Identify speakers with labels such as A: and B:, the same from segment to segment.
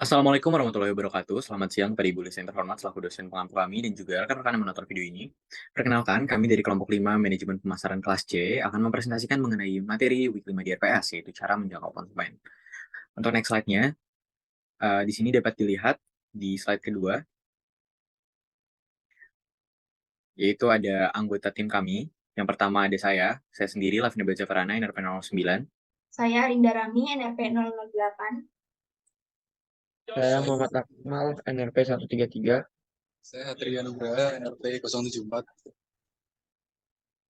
A: Assalamualaikum warahmatullahi wabarakatuh. Selamat siang kepada Ibu dosen terhormat selaku dosen pengampu kami dan juga rekan-rekan yang menonton video ini. Perkenalkan, kami dari kelompok 5 Manajemen Pemasaran kelas C akan mempresentasikan mengenai materi Weekly Media RPS, yaitu cara menjangkau konsumen. Untuk next slide-nya, di sini dapat dilihat di slide kedua, yaitu ada anggota tim kami. Yang pertama ada saya sendiri, Lavina Baja Farana, NRP 09.
B: Saya Rinda Rami, NRP 008.
C: Saya Muhammad Akmal, NRP 133.
D: Saya Hatria Nugraha, NRP 074.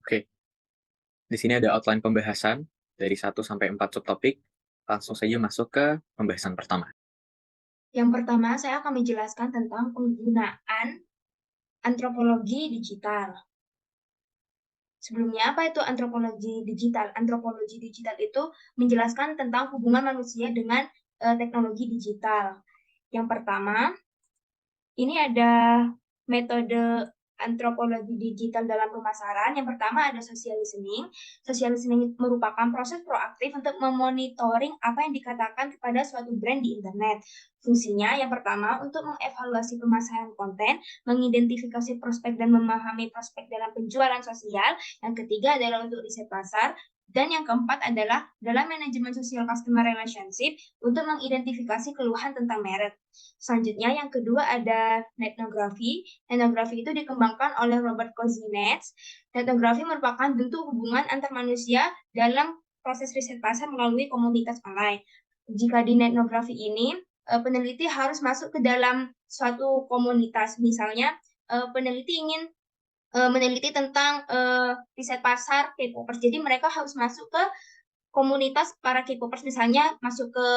A: Oke, di sini ada outline pembahasan dari 1 sampai 4 subtopik. Langsung saja masuk ke pembahasan pertama.
B: Yang pertama, saya akan menjelaskan tentang penggunaan antropologi digital. Sebelumnya, apa itu antropologi digital? Antropologi digital itu menjelaskan tentang hubungan manusia dengan teknologi digital. Yang pertama, ini ada metode antropologi digital dalam pemasaran. Yang pertama ada social listening. Social listening merupakan proses proaktif untuk memonitoring apa yang dikatakan kepada suatu brand di internet. Fungsinya yang pertama untuk mengevaluasi pemasaran konten, mengidentifikasi prospek dan memahami prospek dalam penjualan sosial. Yang ketiga adalah untuk riset pasar. Dan yang keempat adalah dalam manajemen sosial customer relationship untuk mengidentifikasi keluhan tentang merek. Selanjutnya yang kedua ada etnografi. Etnografi itu dikembangkan oleh Robert Kozinets. Etnografi merupakan bentuk hubungan antar manusia dalam proses riset pasar melalui komunitas online. Jika di etnografi ini, peneliti harus masuk ke dalam suatu komunitas. Misalnya, peneliti ingin meneliti tentang riset pasar K-popers. Jadi mereka harus masuk ke komunitas para K-popers, misalnya masuk ke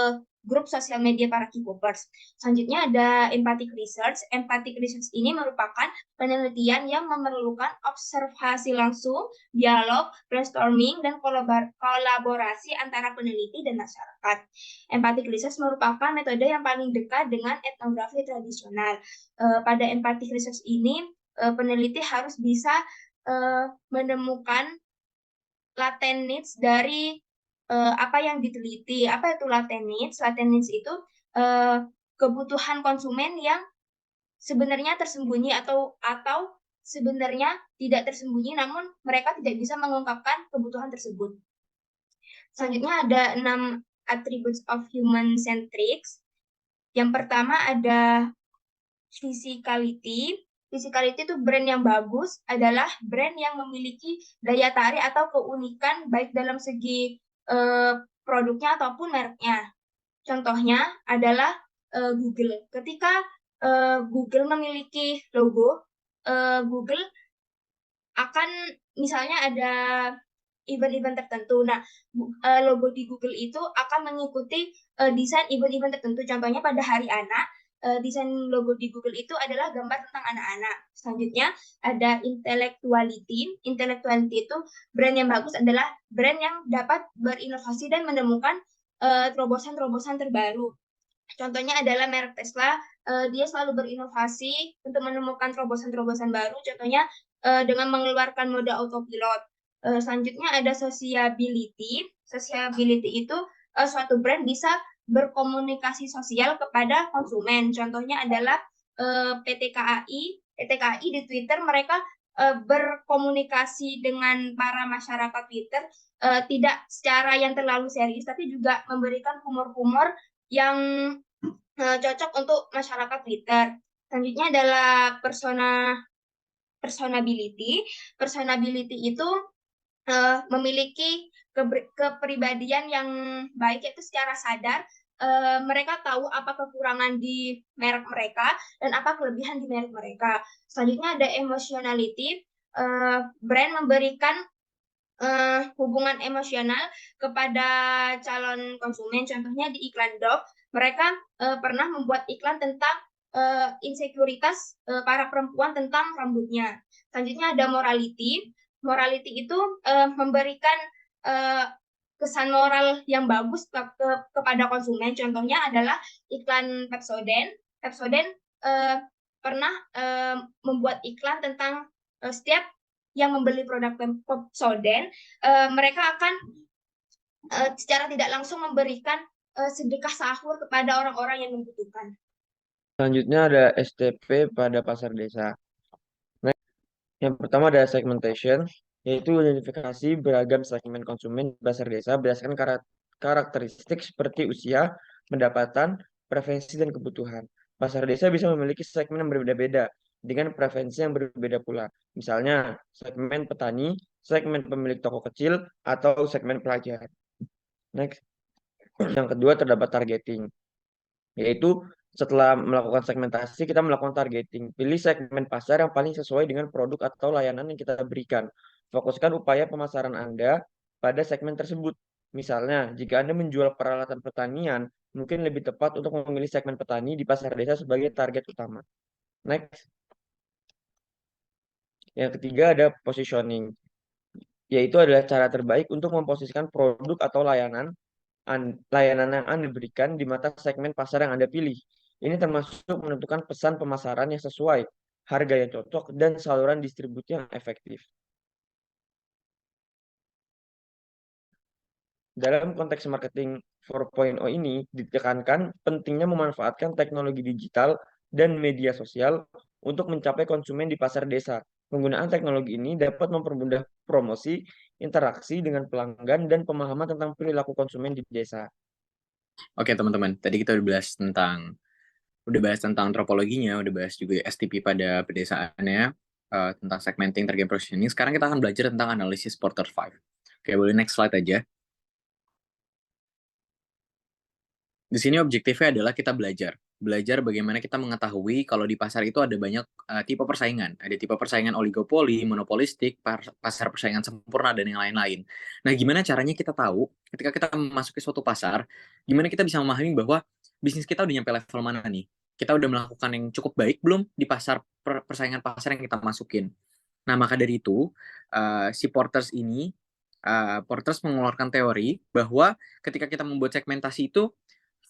B: grup sosial media para K-popers. Selanjutnya ada empathic research. Empathic research ini merupakan penelitian yang memerlukan observasi langsung, dialog, brainstorming, dan kolaborasi antara peneliti dan masyarakat. Empathic research merupakan metode yang paling dekat dengan etnografi tradisional. Pada empathic research ini, peneliti harus bisa menemukan latent needs dari apa yang diteliti. Apa itu latent needs? Latent needs itu kebutuhan konsumen yang sebenarnya tersembunyi atau sebenarnya tidak tersembunyi, namun mereka tidak bisa mengungkapkan kebutuhan tersebut. Selanjutnya ada 6 attributes of human centrics. Yang pertama ada physicality. Physicality itu brand yang bagus adalah brand yang memiliki daya tarik atau keunikan baik dalam segi produknya ataupun mereknya. Contohnya adalah Google. Ketika Google memiliki logo, Google akan misalnya ada event-event tertentu. Nah, logo di Google itu akan mengikuti desain event-event tertentu. Contohnya pada Hari Anak, desain logo di Google itu adalah gambar tentang anak-anak. Selanjutnya ada intellectuality. Intellectuality itu brand yang bagus adalah brand yang dapat berinovasi dan menemukan terobosan-terobosan terbaru. Contohnya adalah merek Tesla, dia selalu berinovasi untuk menemukan terobosan-terobosan baru. Contohnya dengan mengeluarkan mode autopilot. Selanjutnya ada sociability. Sociability itu suatu brand bisa berkomunikasi sosial kepada konsumen. Contohnya adalah PT KAI. PT KAI di Twitter mereka berkomunikasi dengan para masyarakat Twitter tidak secara yang terlalu serius, tapi juga memberikan humor-humor yang cocok untuk masyarakat Twitter. Selanjutnya adalah personability. Personability itu memiliki kepribadian yang baik, yaitu secara sadar mereka tahu apa kekurangan di merek mereka dan apa kelebihan di merek mereka. Selanjutnya ada emotionality. Brand memberikan hubungan emosional kepada calon konsumen. Contohnya di iklan Dove, mereka pernah membuat iklan tentang insekuritas para perempuan tentang rambutnya. Selanjutnya ada morality. Morality itu memberikan kesan moral yang bagus kepada konsumen. Contohnya adalah iklan Pepsodent. Pepsodent pernah membuat iklan tentang setiap yang membeli produk Pepsodent, mereka akan secara tidak langsung memberikan sedekah sahur kepada orang-orang yang membutuhkan.
C: Selanjutnya ada STP pada pasar desa. Next, yang pertama ada segmentation, yaitu identifikasi beragam segmen konsumen di pasar desa berdasarkan karakteristik seperti usia, pendapatan, preferensi, dan kebutuhan. Pasar desa bisa memiliki segmen yang berbeda-beda dengan preferensi yang berbeda pula. Misalnya, segmen petani, segmen pemilik toko kecil, atau segmen pelajar. Next. Yang kedua terdapat targeting, yaitu setelah melakukan segmentasi, kita melakukan targeting. Pilih segmen pasar yang paling sesuai dengan produk atau layanan yang kita berikan. Fokuskan upaya pemasaran Anda pada segmen tersebut. Misalnya, jika Anda menjual peralatan pertanian, mungkin lebih tepat untuk memilih segmen petani di pasar desa sebagai target utama. Next. Yang ketiga ada positioning, yaitu adalah cara terbaik untuk memposisikan produk atau layanan yang Anda berikan di mata segmen pasar yang Anda pilih. Ini termasuk menentukan pesan pemasaran yang sesuai, harga yang cocok, dan saluran distribusi yang efektif. Dalam konteks marketing 4.0 ini, ditekankan pentingnya memanfaatkan teknologi digital dan media sosial untuk mencapai konsumen di pasar desa. Penggunaan teknologi ini dapat mempermudah promosi, interaksi dengan pelanggan, dan pemahaman tentang perilaku konsumen di desa.
A: Oke teman-teman, tadi kita udah bahas tentang antropologinya, udah bahas juga STP pada pedesaannya, tentang segmenting, target positioning. Sekarang kita akan belajar tentang analisis Porter 5. Oke, boleh next slide aja. Di sini objektifnya adalah kita belajar bagaimana kita mengetahui kalau di pasar itu ada banyak tipe persaingan. Ada tipe persaingan oligopoli, monopolistik, pasar persaingan sempurna, dan yang lain-lain. Nah, gimana caranya kita tahu ketika kita memasuki suatu pasar, gimana kita bisa memahami bahwa bisnis kita udah nyampe level mana nih? Kita udah melakukan yang cukup baik belum di pasar persaingan pasar yang kita masukin. Nah, maka dari itu, si Porters mengeluarkan teori bahwa ketika kita membuat segmentasi itu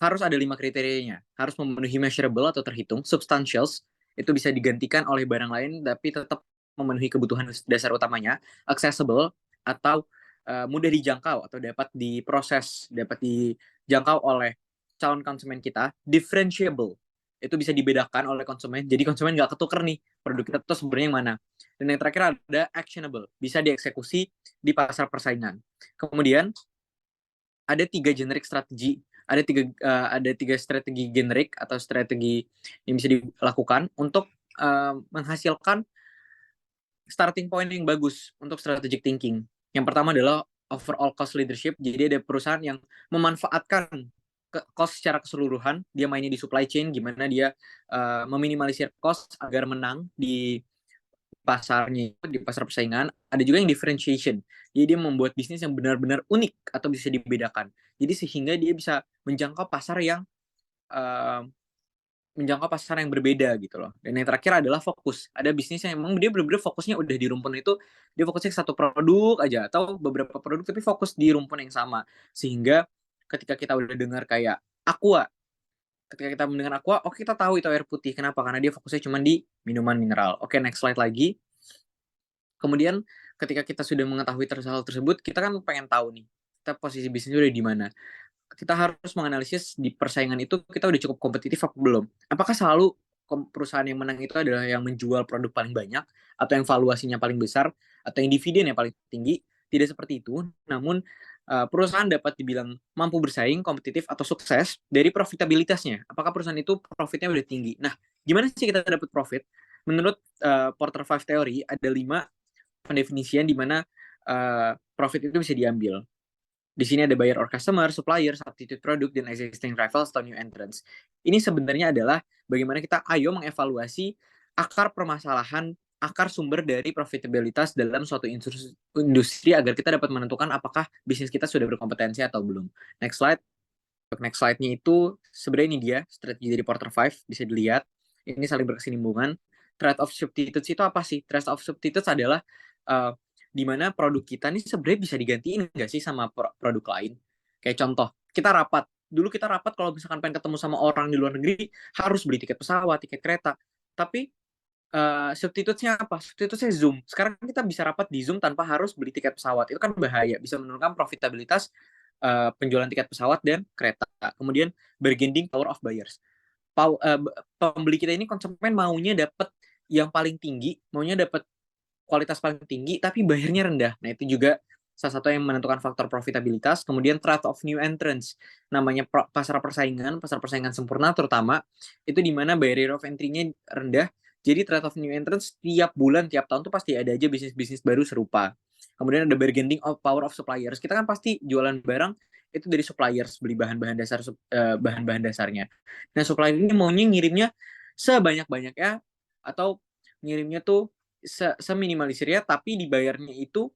A: harus ada 5 kriterianya. Harus memenuhi measurable atau terhitung, substantials, itu bisa digantikan oleh barang lain, tapi tetap memenuhi kebutuhan dasar utamanya, accessible, atau mudah dijangkau, atau dapat diproses, dapat dijangkau oleh calon konsumen kita, differentiable, itu bisa dibedakan oleh konsumen, jadi konsumen nggak ketuker nih, produk kita tuh sebenarnya yang mana. Dan yang terakhir ada actionable, bisa dieksekusi di pasar persaingan. Kemudian, ada 3 generic strategi, ada tiga strategi generik atau strategi yang bisa dilakukan untuk menghasilkan starting point yang bagus untuk strategic thinking. Yang pertama adalah overall cost leadership. Jadi ada perusahaan yang memanfaatkan cost secara keseluruhan. Dia mainnya di supply chain, gimana dia meminimalisir cost agar menang di pasarnya, di pasar persaingan. Ada juga yang differentiation, jadi dia membuat bisnis yang benar-benar unik atau bisa dibedakan, jadi sehingga dia bisa menjangkau pasar yang berbeda gitu loh. Dan yang terakhir adalah fokus. Ada bisnis yang emang dia benar-benar fokusnya udah di rumpun itu, dia fokusnya ke satu produk aja atau beberapa produk tapi fokus di rumpun yang sama, sehingga ketika kita udah dengar kayak Aqua, ketika kita mendengar Aqua, oke, kita tahu itu air putih. Kenapa? Karena dia fokusnya cuma di minuman mineral. Oke, next slide lagi. Kemudian ketika kita sudah mengetahui hal tersebut, kita kan pengen tahu nih, kita posisi bisnis udah di mana. Kita harus menganalisis di persaingan itu kita udah cukup kompetitif apa belum. Apakah selalu perusahaan yang menang itu adalah yang menjual produk paling banyak, atau yang valuasinya paling besar, atau yang dividen yang paling tinggi? Tidak seperti itu. Namun perusahaan dapat dibilang mampu bersaing, kompetitif, atau sukses dari profitabilitasnya. Apakah perusahaan itu profitnya udah tinggi? Nah, gimana sih kita dapat profit? Menurut Porter 5 Theory, ada 5 pendefinisian di mana profit itu bisa diambil. Di sini ada buyer or customer, supplier, substitute product, dan existing rivals atau new entrants. Ini sebenarnya adalah bagaimana kita mengevaluasi akar permasalahan, akar sumber dari profitabilitas dalam suatu industri agar kita dapat menentukan apakah bisnis kita sudah berkompetensi atau belum. Next slide. Untuk next slide-nya itu sebenarnya ini dia strategi dari Porter 5, bisa dilihat. Ini saling berkesinambungan. Trade-off substitutes itu apa sih? Trade-off substitutes adalah di mana produk kita nih sebenarnya bisa digantiin nggak sih sama produk lain. Kayak contoh, dulu kita rapat kalau misalkan pengen ketemu sama orang di luar negeri, harus beli tiket pesawat, tiket kereta. Tapi substitute-nya apa? Substitute-nya Zoom. Sekarang kita bisa rapat di Zoom tanpa harus beli tiket pesawat. Itu kan bahaya, bisa menurunkan profitabilitas penjualan tiket pesawat dan kereta. Kemudian bargaining power of buyers. Pembeli kita ini konsumen maunya dapat yang paling tinggi, maunya dapat kualitas paling tinggi, tapi bayarnya rendah. Nah, itu juga salah satu yang menentukan faktor profitabilitas. Kemudian threat of new entrants, namanya pasar persaingan sempurna terutama, itu di mana barrier of entry-nya rendah. Jadi threat of new entrants tiap bulan, tiap tahun tuh pasti ada aja bisnis-bisnis baru serupa. Kemudian ada bargaining of power of suppliers. Kita kan pasti jualan barang itu dari suppliers, beli bahan-bahan dasarnya. Nah, supplier ini maunya ngirimnya sebanyak-banyaknya atau ngirimnya tuh seminimalisirnya, tapi dibayarnya itu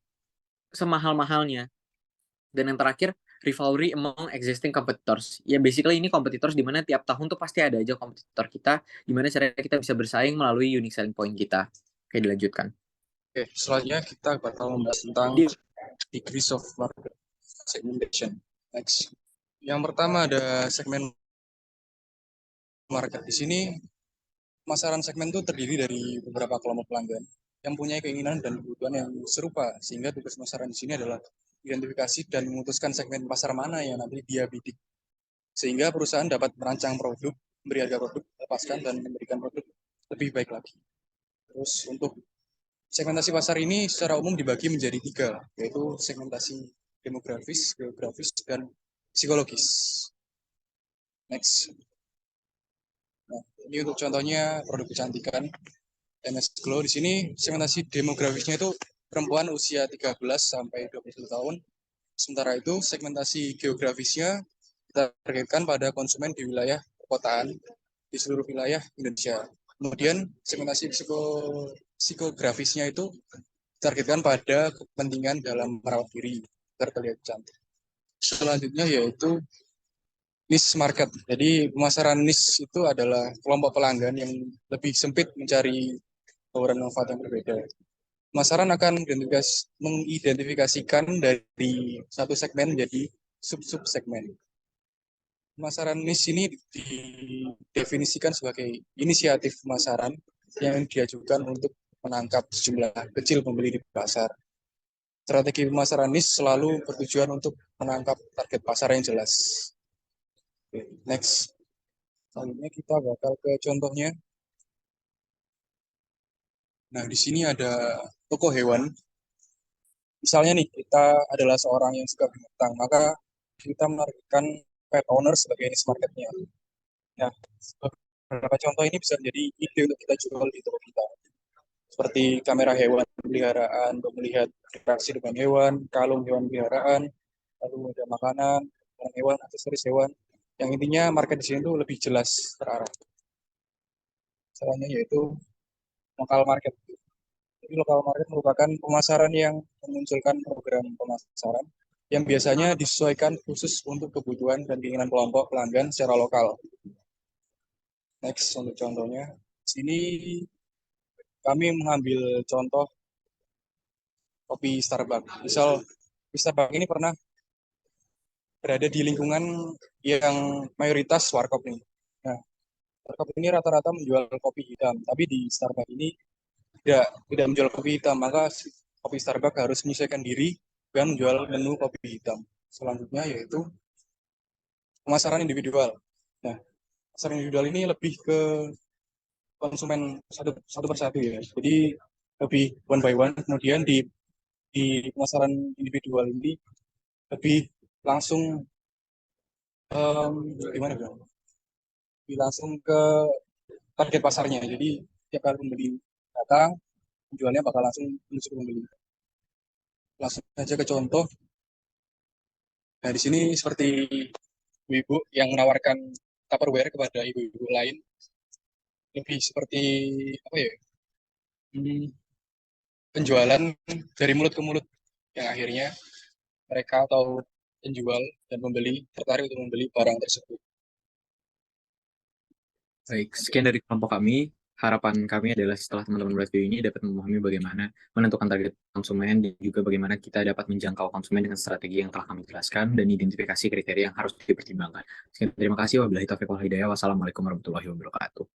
A: semahal-mahalnya. Dan yang terakhir, rivalry among existing competitors. Ya basically ini competitors di mana tiap tahun tuh pasti ada aja kompetitor kita, di mana caranya kita bisa bersaing melalui unique selling point kita. Oke, dilanjutkan.
D: Oke, selanjutnya kita bakal membahas tentang degrees of market segmentation. Next. Yang pertama ada segmen market. Di sini pemasaran segmen itu terdiri dari beberapa kelompok pelanggan yang punya keinginan dan kebutuhan yang serupa, sehingga tugas pemasaran di sini adalah identifikasi dan memutuskan segmen pasar mana yang nanti dia bidik, sehingga perusahaan dapat merancang produk, memberi harga produk, lepaskan dan memberikan produk lebih baik lagi. Terus untuk segmentasi pasar ini secara umum dibagi menjadi 3, yaitu segmentasi demografis, geografis, dan psikologis. Next. Nah, ini untuk contohnya produk kecantikan MS Glow. Di sini segmentasi demografisnya itu perempuan usia 13 sampai 21 tahun. Sementara itu segmentasi geografisnya kita targetkan pada konsumen di wilayah perkotaan di seluruh wilayah Indonesia. Kemudian segmentasi psikografisnya itu ditargetkan pada kepentingan dalam merawat diri agar terlihat cantik. Selanjutnya yaitu niche market. Jadi pemasaran niche itu adalah kelompok pelanggan yang lebih sempit mencari tawaran manfaat yang berbeda. Pemasaran akan mengidentifikasikan dari satu segmen menjadi sub-sub segmen. Pemasaran niche ini didefinisikan sebagai inisiatif pemasaran yang diajukan untuk menangkap sejumlah kecil pembeli di pasar. Strategi pemasaran niche selalu bertujuan untuk menangkap target pasar yang jelas. Oke, next. Selanjutnya kita bakal ke contohnya. Nah, di sini ada toko hewan. Misalnya nih, kita adalah seorang yang suka binatang, maka kita menargetkan pet owner sebagai niche marketnya. Nah, beberapa contoh ini bisa menjadi ide untuk kita jual di toko kita. Seperti kamera hewan peliharaan untuk melihat interaksi dengan hewan, kalung hewan peliharaan, lalu ada makanan, hewan, aksesoris hewan. Yang intinya market di sini tuh lebih jelas terarah. Caranya yaitu lokal market. Jadi lokal market merupakan pemasaran yang memunculkan program pemasaran yang biasanya disesuaikan khusus untuk kebutuhan dan keinginan kelompok pelanggan secara lokal. Next, untuk contohnya. Sini kami mengambil contoh kopi Starbucks. Misal, kopi Starbucks ini pernah berada di lingkungan yang mayoritas warkop ini. Nah, warkop ini rata-rata menjual kopi hitam, tapi di Starbucks ini tidak menjual kopi hitam, maka kopi Starbucks harus menyesuaikan diri dan menjual menu kopi hitam. Selanjutnya yaitu pemasaran individual. Nah, pasar individual ini lebih ke konsumen satu persatu ya. Jadi lebih one by one. Kemudian di pemasaran individual ini lebih langsung gimana bro? Lebih langsung ke target pasarnya. Jadi tiap kali pembeli datang, penjualnya bakal langsung menuju ke pembeli. Langsung saja ke contoh. Nah, di sini seperti ibu-ibu yang menawarkan Tupperware kepada ibu-ibu lain, lebih seperti apa ya? Penjualan dari mulut ke mulut yang akhirnya mereka atau penjual dan pembeli tertarik untuk membeli barang tersebut.
A: Baik, sekian dari kelompok kami. Harapan kami adalah setelah teman-teman melihat video ini dapat memahami bagaimana menentukan target konsumen dan juga bagaimana kita dapat menjangkau konsumen dengan strategi yang telah kami jelaskan dan identifikasi kriteria yang harus dipertimbangkan. Sekian, terima kasih. Wabillahi taufiq wal hidayah. Wassalamualaikum warahmatullahi wabarakatuh.